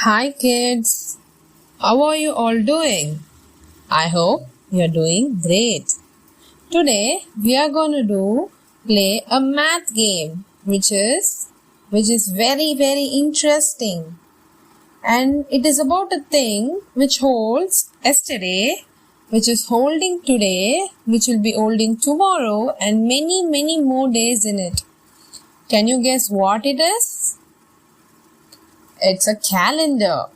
Hi kids, how are you all doing? I hope you're doing great. Today we are going to play a math game which is very interesting, and it is about a thing which holds yesterday, which is holding today, which will be holding tomorrow, and many more days in it. Can you guess what it is? It's a calendar.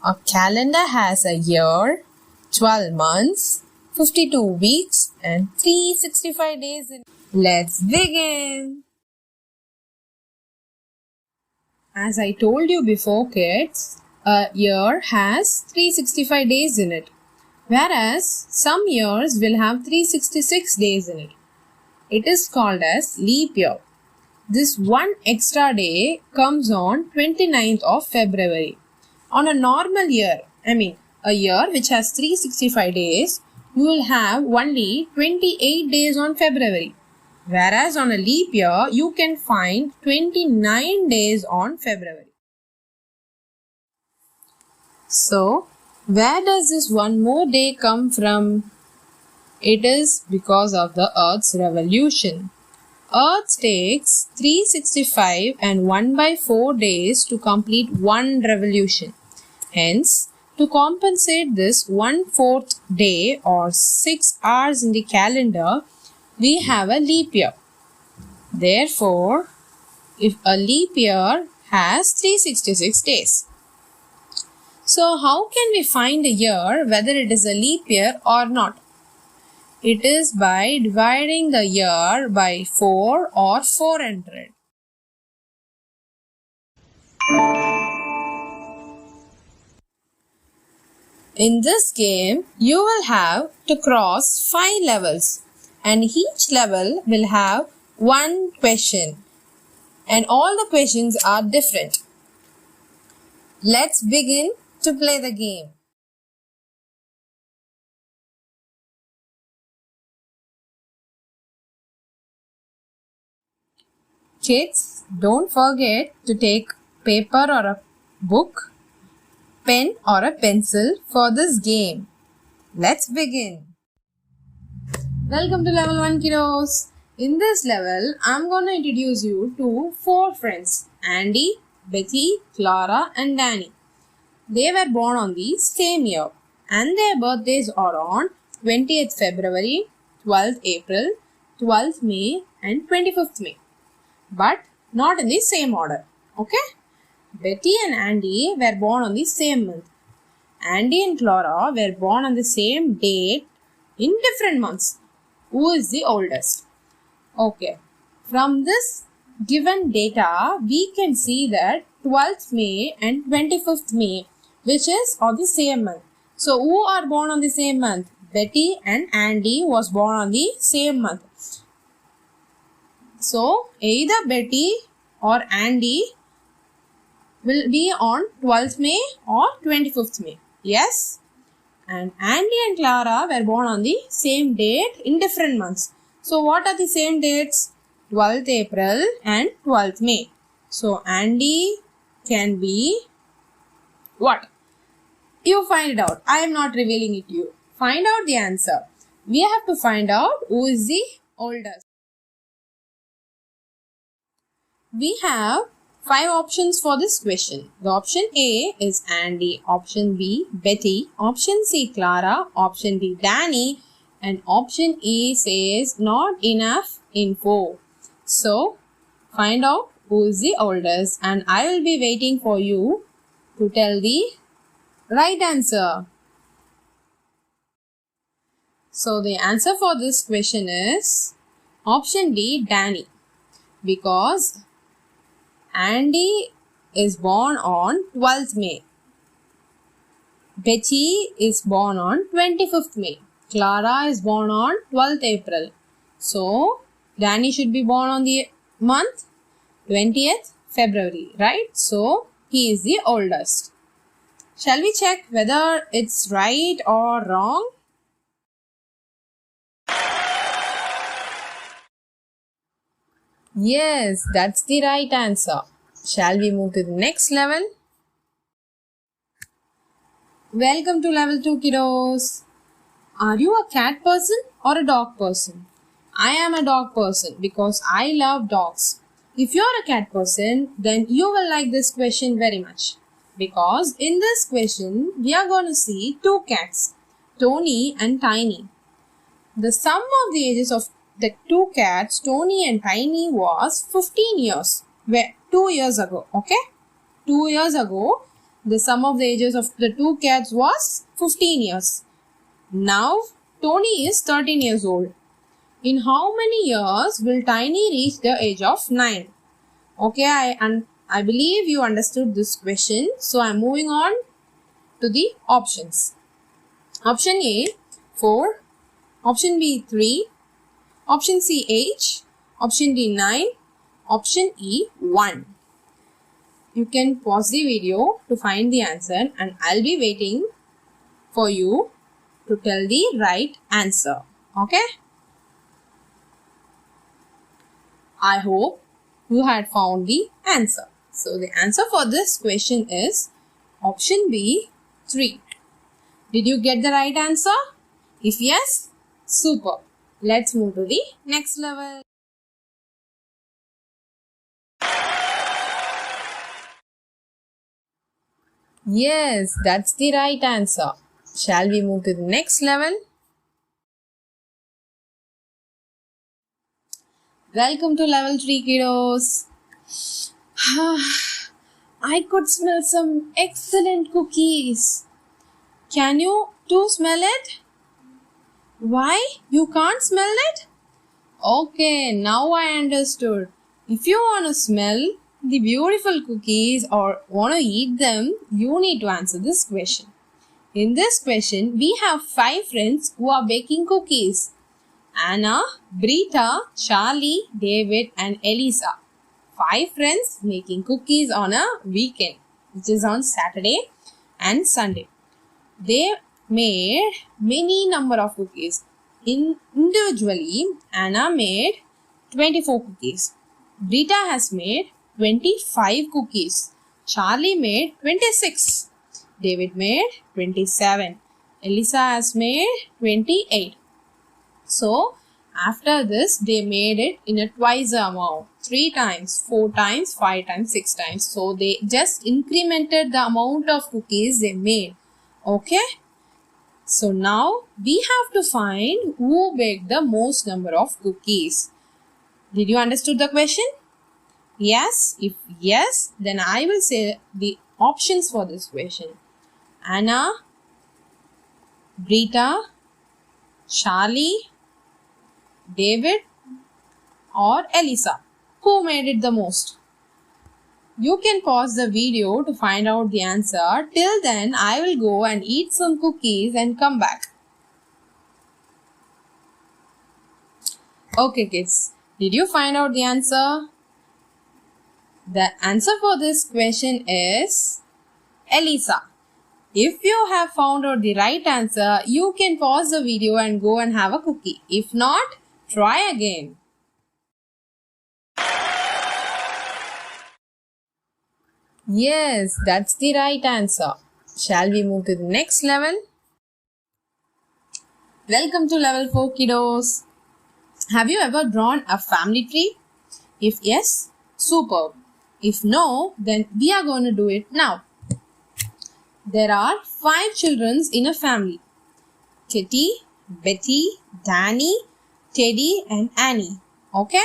A calendar has a year, 12 months, 52 weeks and 365 days in it. Let's begin. As I told you before, kids, a year has 365 days in it, whereas some years will have 366 days in it. It is called as leap year. This one extra day comes on 29th of February. On a normal year, a year which has 365 days, you will have only 28 days on February. Whereas on a leap year, you can find 29 days on February. So, where does this one more day come from? It is because of the Earth's revolution. Earth takes 365 and 1/4 days to complete one revolution. Hence, to compensate this 1/4 day or 6 hours in the calendar, we have a leap year. Therefore, if a leap year has 366 days. So, how can we find a year whether it is a leap year or not? It is by dividing the year by 4 or 400. In this game, you will have to cross 5 levels, and each level will have one question, and all the questions are different. Let's begin to play the game. Kids, don't forget to take paper or a book, pen or a pencil for this game. Let's begin. Welcome to level 1, kiddos. In this level, I'm going to introduce you to 4 friends, Andy, Betty, Clara and Danny. They were born on the same year, and their birthdays are on 20th February, 12th April, 12th May and 25th May. But not in the same order. Okay? Betty and Andy were born on the same month. Andy and Clara were born on the same date in different months. Who is the oldest? Okay. From this given data, we can see that 12th May and 25th May, which is on the same month. So, who are born on the same month? Betty and Andy was born on the same month. So, either Betty or Andy will be on 12th May or 25th May. Yes? And Andy and Clara were born on the same date in different months. So, what are the same dates? 12th April and 12th May. So, Andy can be what? You find it out. I am not revealing it to you. Find out the answer. We have to find out who is the oldest. We have 5 options for this question. The option A is Andy, option B Betty, option C Clara, option D Danny, and option E says not enough info. So, find out who is the oldest, and I will be waiting for you to tell the right answer. So, the answer for this question is option D Danny, because Andy is born on 12th May. Betty is born on 25th May. Clara is born on 12th April. So, Danny should be born on the month 20th February, right? So, he is the oldest. Shall we check whether it's right or wrong? Yes, that's the right answer. Shall we move to the next level? Welcome to level 2 kiddos. Are you a cat person or a dog person? I am a dog person because I love dogs. If you are a cat person, then you will like this question very much. Because in this question, we are going to see two cats, Tony and Tiny. The sum of the ages of the two cats, Tony and Tiny, was 15 years. 2 years ago, okay? 2 years ago, the sum of the ages of the two cats was 15 years. Now, Tony is 13 years old. In how many years will Tiny reach the age of 9? Okay, I believe you understood this question. So, I am moving on to the options. Option A, 4. Option B, 3. Option C, 8. Option D, 9. Option E, 1. You can pause the video to find the answer and I'll be waiting for you to tell the right answer. Okay? I hope you had found the answer. So the answer for this question is option B, 3. Did you get the right answer? If yes, super. Let's move to the next level. Yes, that's the right answer. Shall we move to the next level? Welcome to level 3 kiddos. I could smell some excellent cookies. Can you too smell it? Why? You can't smell it? Okay, now I understood. If you want to smell the beautiful cookies or want to eat them, you need to answer this question. In this question, we have 5 friends who are baking cookies. Anna, Brita, Charlie, David and Elisa. 5 friends making cookies on a weekend, which is on Saturday and Sunday. They made many number of cookies. Individually, Anna made 24 cookies. Brita has made 25 cookies. Charlie made 26. David made 27. Elisa has made 28. So, after this, they made it in a twice the amount. 3 times, 4 times, 5 times, 6 times. So, they just incremented the amount of cookies they made. Okay? So, now we have to find who baked the most number of cookies. Did you understood the question? Yes? If yes, then I will say the options for this question. Anna, Brita, Charlie, David or Elisa. Who made it the most? You can pause the video to find out the answer. Till then, I will go and eat some cookies and come back. Okay kids, did you find out the answer? The answer for this question is Elisa. If you have found out the right answer, you can pause the video and go and have a cookie. If not, try again. Yes, that's the right answer. Shall we move to the next level? Welcome to level 4 kiddos. Have you ever drawn a family tree? If yes, superb. If no, then we are going to do it now. There are 5 children in a family. Kitty, Betty, Danny, Teddy and Annie. Okay?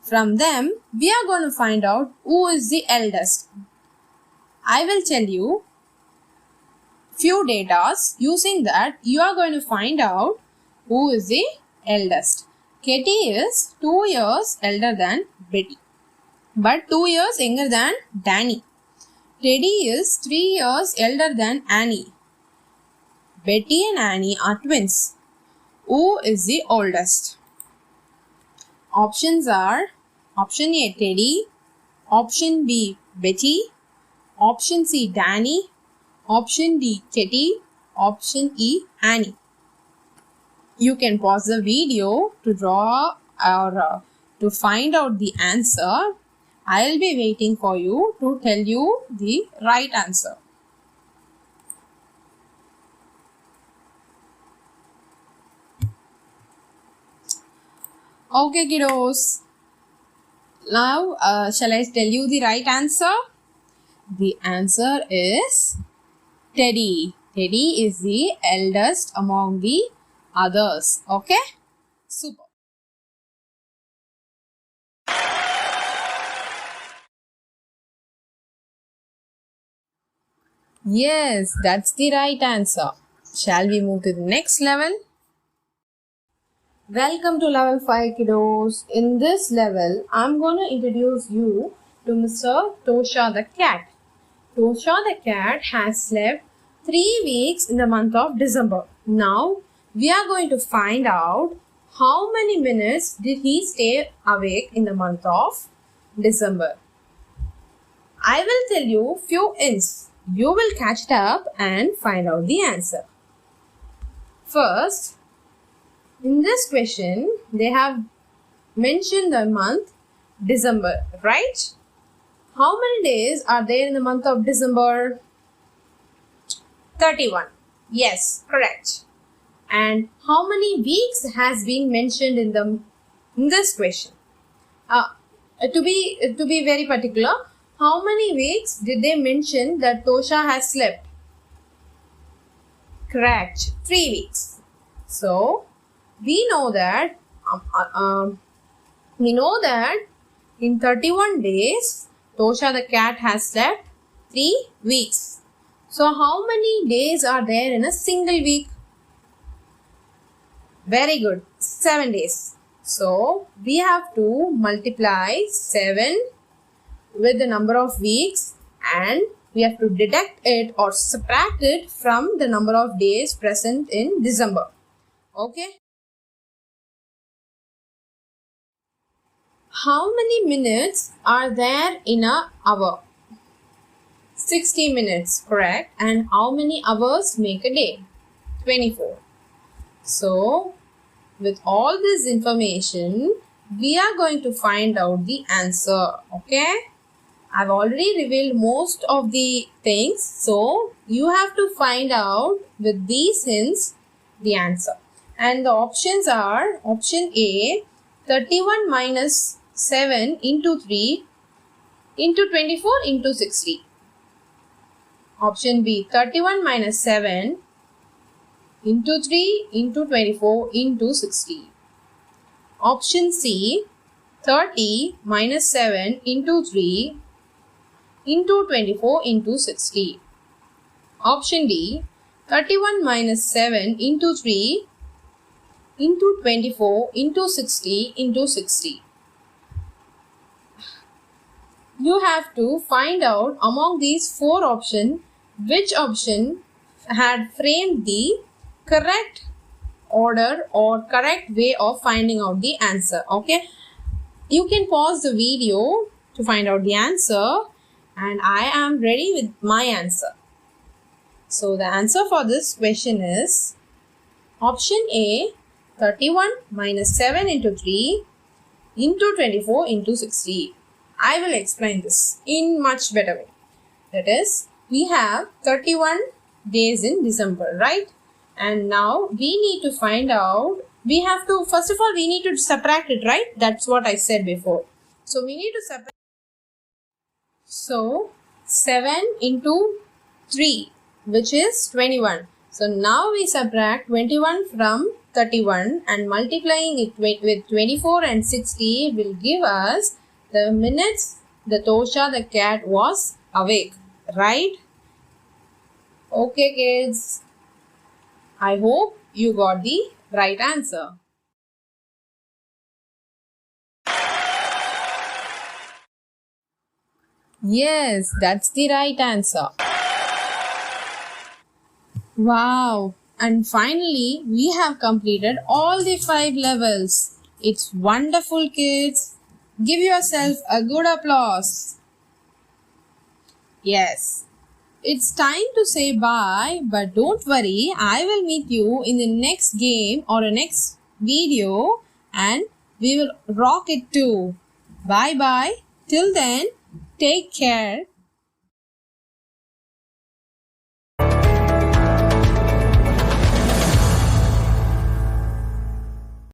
From them, we are going to find out who is the eldest. I will tell you few datas. Using that, you are going to find out who is the eldest. Kitty is 2 years elder than Betty, but 2 years younger than Danny. Teddy is 3 years elder than Annie. Betty and Annie are twins. Who is the oldest? Options are option A, Teddy, option B, Betty, option C, Danny, option D, Teddy, option E, Annie. You can pause the video to draw or to find out the answer. I'll be waiting for you to tell you the right answer. Okay, kiddos. Now, shall I tell you the right answer? The answer is Teddy. Teddy is the eldest among the others. Okay? Super. Yes, that's the right answer. Shall we move to the next level? Welcome to level 5, kiddos. In this level, I'm going to introduce you to Mr. Tosha the cat. Tosha the cat has slept 3 weeks in the month of December. Now, we are going to find out how many minutes did he stay awake in the month of December. I will tell you few hints. You will catch it up and find out the answer. First, in this question, they have mentioned the month December, right? How many days are there in the month of December? 31. Yes, correct. And how many weeks has been mentioned in this question? To be very particular, how many weeks did they mention that Tosha has slept? Correct, 3 weeks. So we know that in 31 days, Tosha the cat has slept 3 weeks. So how many days are there in a single week? Very good, 7 days. So we have to multiply 7 with the number of weeks and we have to deduct it or subtract it from the number of days present in December. Okay? How many minutes are there in an hour? 60 minutes, correct. And how many hours make a day? 24. So, with all this information, we are going to find out the answer. Okay? I've already revealed most of the things. So, you have to find out with these hints the answer. And the options are option A, 31 minus 7 into 3 into 24 into 60. Option B, 31 minus 7 into 3 into 24 into 60. Option C, 30 minus 7 into 3 into 24 into 60. Option D, 31 minus 7 into 3 into 24 into 60 into 60. You have to find out among these 4 options which option had framed the correct order or correct way of finding out the answer. Okay, you can pause the video to find out the answer and I am ready with my answer. So the answer for this question is option A, 31 minus 7 into 3 into 24 into 60. I will explain this in much better way. That is, we have 31 days in December, right? And now we need to find out, first of all, we need to subtract it, right? That's what I said before. So we need to subtract. So 7 into 3, which is 21. So now we subtract 21 from 31 and multiplying it with 24 and 60 will give us the minutes the Tosha the cat was awake, right? Okay, kids. I hope you got the right answer. Yes, that's the right answer. Wow. And finally, we have completed all the 5 levels. It's wonderful, kids. Give yourself a good applause. Yes. It's time to say bye, but don't worry, I will meet you in the next game or a next video and we will rock it too. Bye bye. Till then, take care.